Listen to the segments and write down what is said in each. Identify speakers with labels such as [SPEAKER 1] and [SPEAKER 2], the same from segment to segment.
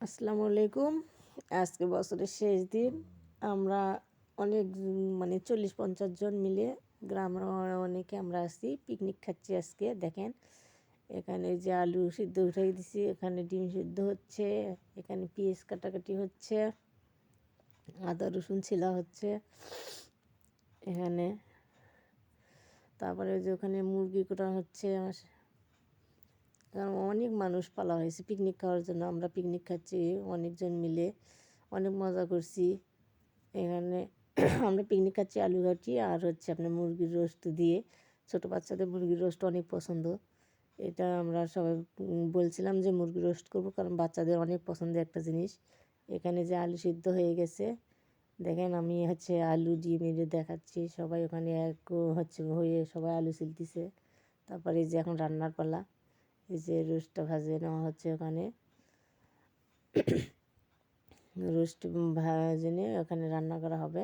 [SPEAKER 1] আসসালামু আলাইকুম। আজকে বছরের শেষ দিন। আমরা অনেক 40-50 জন মিলে গ্রামের অনেকে আমরা আছি, পিকনিক খাচ্ছি আজকে। দেখেন এখানে যে আলু সিদ্ধ উঠাই দিছি, এখানে ডিম সিদ্ধ হচ্ছে, এখানে পেঁয়াজ কাটাকাটি হচ্ছে, আদা রসুন ছিলা হচ্ছে এখানে। তারপরে ওই যে ওখানে মুরগি করা হচ্ছে। কারণ অনেক মানুষ পালা হয়েছে পিকনিক খাওয়ার জন্য। আমরা পিকনিক খাচ্ছি অনেকজন মিলে, অনেক মজা করছি এখানে। আমরা পিকনিক খাচ্ছি আলু ঘাটি আর হচ্ছে আপনার মুরগির রোস্ট দিয়ে। ছোটো বাচ্চাদের মুরগির রোস্ট অনেক পছন্দ। এটা আমরা সবাই বলছিলাম যে মুরগি রোস্ট করব, কারণ বাচ্চাদের অনেক পছন্দের একটা জিনিস। এখানে যে আলু সিদ্ধ হয়ে গেছে দেখেন, আমি হচ্ছে আলু দিয়ে মেরে দেখাচ্ছি। সবাই ওখানে এক হচ্ছে হয়ে সবাই আলু ছিলতেছে। তারপরে এই যে এখন রান্নার পালা। এই যে রোস্টটা ভাজে নেওয়া হচ্ছে ওখানে। রোস্ট ভেজে নিয়ে ওখানে রান্না করা হবে।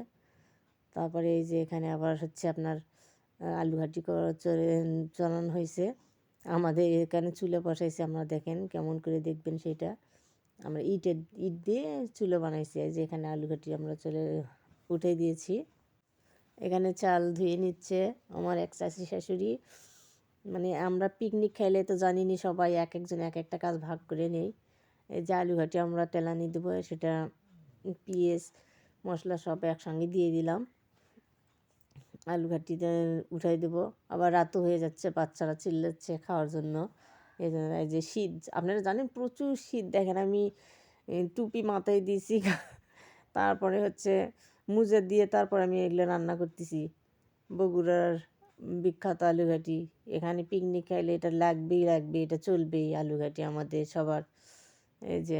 [SPEAKER 1] তারপরে এই যে এখানে আবার হচ্ছে আপনার আলু ঘাটি চলানো হয়েছে। আমাদের এখানে চুলে বসাইছে, আমরা দেখেন কেমন করে দেখবেন সেটা। আমরা ইট দিয়ে চুলো বানাইছি। এই যে এখানে আলু ঘাটি আমরা উঠে দিয়েছি। এখানে চাল ধুয়ে নিচ্ছে আমার এক চাচি শাশুড়ি। আমরা পিকনিক খাইলে তো জানিনি, সবাই এক একজন এক একটা কাজ ভাগ করে নেই। এই যে আলু ঘাটি আমরা তেলানি দেবো, সেটা পেঁয়াজ মশলা সব একসঙ্গে দিয়ে দিলাম। আলু ঘাটিতে উঠাই দেবো। আবার রাতও হয়ে যাচ্ছে, বাচ্চারা চিল্লাচ্ছে খাওয়ার জন্য। এই জন্য এই যে শীত, আপনারা জানেন প্রচুর শীত। দেখেন আমি টুপি মাথায় দিয়েছি, তারপরে হচ্ছে মুজে দিয়ে তারপর আমি এগুলো রান্না করতেছি। বগুড়ার বিখ্যাত আলু ঘাটি, এখানে পিকনিক খাইলে এটা লাগবেই, এটা চলবেই আলু ঘাটি আমাদের সবার। এই যে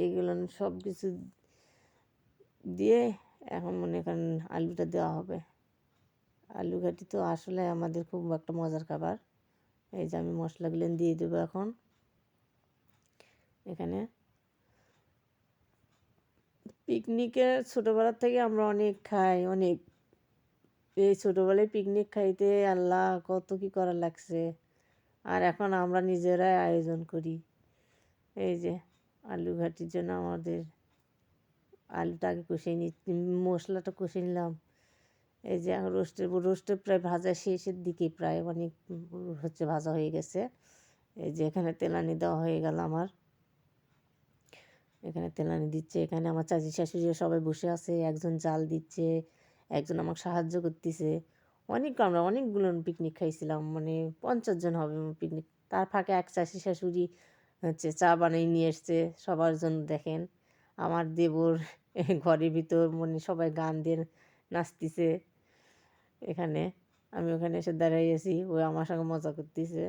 [SPEAKER 1] এইগুলো সব কিছু দিয়ে এখন মনে করেন আলুটা দেওয়া হবে। আলু ঘাটি তো আসলে আমাদের খুব একটা মজার খাবার। এই যে আমি মশলাগুলো দিয়ে দেবো এখন এখানে। পিকনিকে ছোটোবেলার থেকে আমরা অনেক খাই, অনেক। এই ছোটোবেলায় পিকনিক খাইতে আল্লাহ কত কী করা লাগছে, আর এখন আমরা নিজেরাই আয়োজন করি। এই যে আলু ঘাটির জন্য আমাদের আলুটা আগে কষিয়ে মশলাটা কষিয়ে নিলাম। এই যে রোস্টের প্রায় ভাজা শেষের দিকে, প্রায় অনেক হচ্ছে ভাজা হয়ে গেছে। এই যে এখানে তেলানি দেওয়া হয়ে গেল আমার। এখানে তেলানি দিচ্ছে, এখানে আমার চাচি শাশুড়ি সবাই বসে আছে, একজন জাল দিচ্ছে, একজন আমাকে সাহায্য করতেছে। আমরা অনেকগুলো পিকনিক খাইছিলাম, 50 জন হবে পিকনিক। তার ফাঁকে এক চাচি শাশুড়ি হচ্ছে চা বানিয়ে নিয়ে এসছে সবার জন্য। দেখেন আমার দেবর ঘরের ভিতর সবাই গান দিয়ে নাচতেছে এখানে। আমি ওখানে এসে দাঁড়াইয়েছি, ও আমার সঙ্গে মজা করতেছে।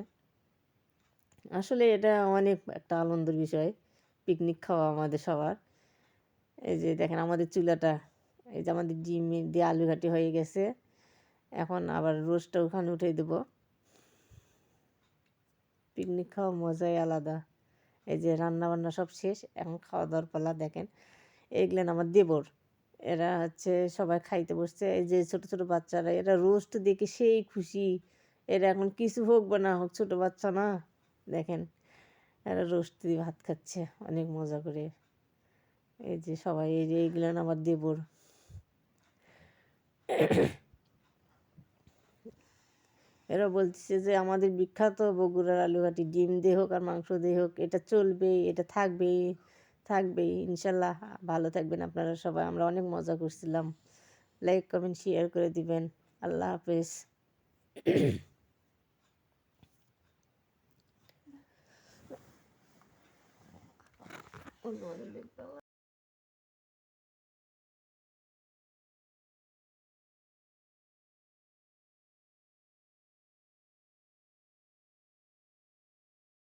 [SPEAKER 1] আসলে এটা অনেক একটা আনন্দের বিষয়, পিকনিক খাওয়া আমাদের সবার। এই যে দেখেন আমাদের চুলাটা, এই যে আমাদের ডিম দিয়ে আলু ঘাটি হয়ে গেছে। এখন আবার রোস্টটা ওখানে উঠে দেবো। পিকনিক খাওয়া মজাই আলাদা। এই যে রান্না বান্না সব শেষ, এখন খাওয়া দাওয়ার পালা। দেখেন এইগুলেন আমার দেবর, এরা হচ্ছে সবাই খাইতে বসছে। এই যে ছোট ছোট বাচ্চারা, এরা রোস্ট দেখে সেই খুশি। এরা এখন কিছু হোক বা না হোক, ছোট বাচ্চা না, দেখেন এরা রোস্ট দিয়ে ভাত খাচ্ছে অনেক মজা করে। এই যে সবাই, এই যে এইগুলেন আমার দেবর। এরা বলছে যে আমাদের বিখ্যাত বগুড়ার আলুঘাটি, ডিম দিয়ে হোক আর মাংস দিয়ে হোক, এটা চলবেই, এটা থাকবেই ইনশাল্লাহ। ভালো থাকবেন আপনারা সবাই। আমরা অনেক মজা করছিলাম। লাইক কমেন্ট শেয়ার করে দিবেন। আল্লাহ হাফেজ।